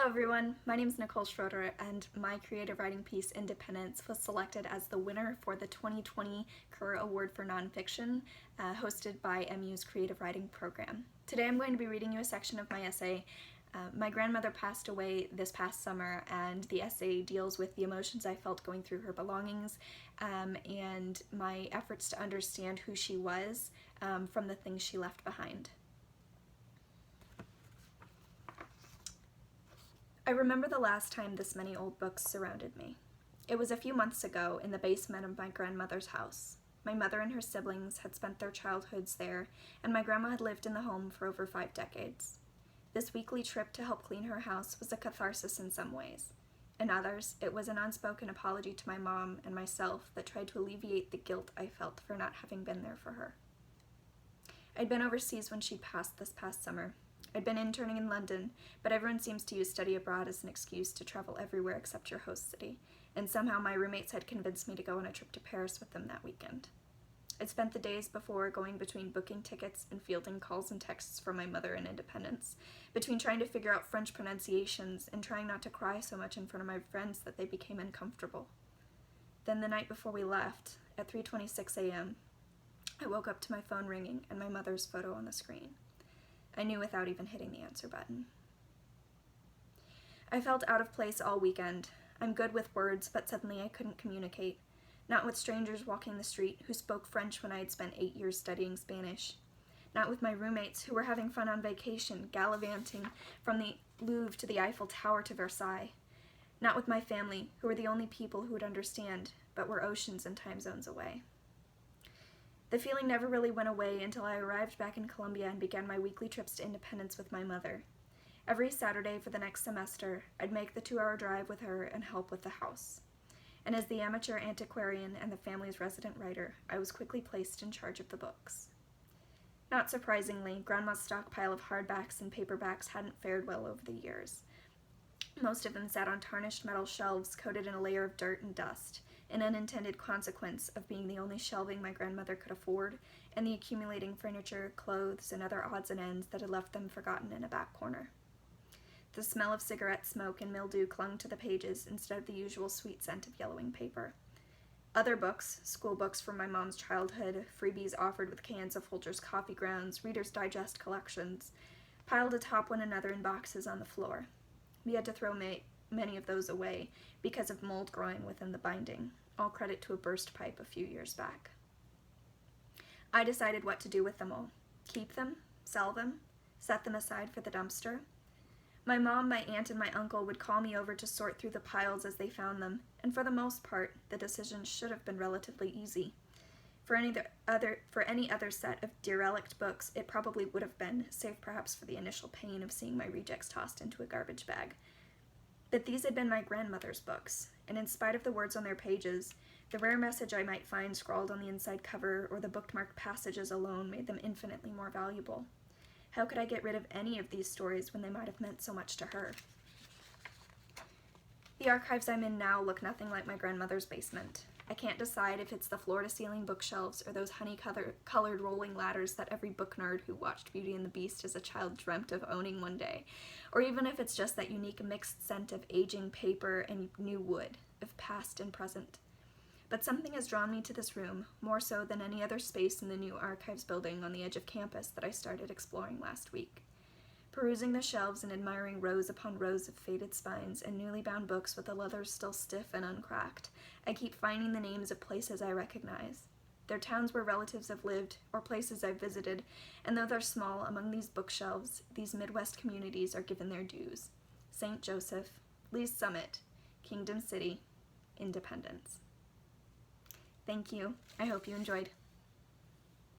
Hello everyone, my name is Nicole Schroeder and my creative writing piece Independence was selected as the winner for the 2020 Kerr Award for Nonfiction hosted by MU's Creative Writing Program. Today I'm going to be reading you a section of my essay. My grandmother passed away this past summer and the essay deals with the emotions I felt going through her belongings and my efforts to understand who she was from the things she left behind. I remember the last time this many old books surrounded me. It was a few months ago in the basement of my grandmother's house. My mother and her siblings had spent their childhoods there, and my grandma had lived in the home for over 5 decades. This weekly trip to help clean her house was a catharsis in some ways. In others, it was an unspoken apology to my mom and myself that tried to alleviate the guilt I felt for not having been there for her. I'd been overseas when she'd passed this past summer. I'd been interning in London, but everyone seems to use study abroad as an excuse to travel everywhere except your host city, and somehow my roommates had convinced me to go on a trip to Paris with them that weekend. I'd spent the days before going between booking tickets and fielding calls and texts from my mother in Independence, between trying to figure out French pronunciations and trying not to cry so much in front of my friends that they became uncomfortable. Then the night before we left, at 3:26 a.m., I woke up to my phone ringing and my mother's photo on the screen. I knew without even hitting the answer button. I felt out of place all weekend. I'm good with words, but suddenly I couldn't communicate. Not with strangers walking the street who spoke French when I had spent 8 years studying Spanish. Not with my roommates who were having fun on vacation, gallivanting from the Louvre to the Eiffel Tower to Versailles. Not with my family, who were the only people who would understand, but were oceans and time zones away. The feeling never really went away until I arrived back in Columbia and began my weekly trips to Independence with my mother. Every Saturday for the next semester, I'd make the 2-hour drive with her and help with the house. And as the amateur antiquarian and the family's resident writer, I was quickly placed in charge of the books. Not surprisingly, Grandma's stockpile of hardbacks and paperbacks hadn't fared well over the years. Most of them sat on tarnished metal shelves coated in a layer of dirt and dust, an unintended consequence of being the only shelving my grandmother could afford, and the accumulating furniture, clothes, and other odds and ends that had left them forgotten in a back corner. The smell of cigarette smoke and mildew clung to the pages instead of the usual sweet scent of yellowing paper. Other books, school books from my mom's childhood, freebies offered with cans of Folgers coffee grounds, Reader's Digest collections, piled atop one another in boxes on the floor. We had to throw many of those away because of mold growing within the binding, all credit to a burst pipe a few years back. I decided what to do with them all. Keep them, sell them, set them aside for the dumpster. My mom, my aunt, and my uncle would call me over to sort through the piles as they found them, and for the most part, the decision should have been relatively easy. For any other set of derelict books, it probably would have been, save perhaps for the initial pain of seeing my rejects tossed into a garbage bag. But these had been my grandmother's books, and in spite of the words on their pages, the rare message I might find scrawled on the inside cover or the bookmarked passages alone made them infinitely more valuable. How could I get rid of any of these stories when they might have meant so much to her? The archives I'm in now look nothing like my grandmother's basement. I can't decide if it's the floor-to-ceiling bookshelves or those honey-colored rolling ladders that every book nerd who watched Beauty and the Beast as a child dreamt of owning one day, or even if it's just that unique mixed scent of aging paper and new wood, of past and present. But something has drawn me to this room, more so than any other space in the new archives building on the edge of campus that I started exploring last week. Perusing the shelves and admiring rows upon rows of faded spines and newly bound books with the leathers still stiff and uncracked, I keep finding the names of places I recognize. They're towns where relatives have lived, or places I've visited, and though they're small, among these bookshelves, these Midwest communities are given their dues. St. Joseph, Lee's Summit, Kingdom City, Independence. Thank you. I hope you enjoyed.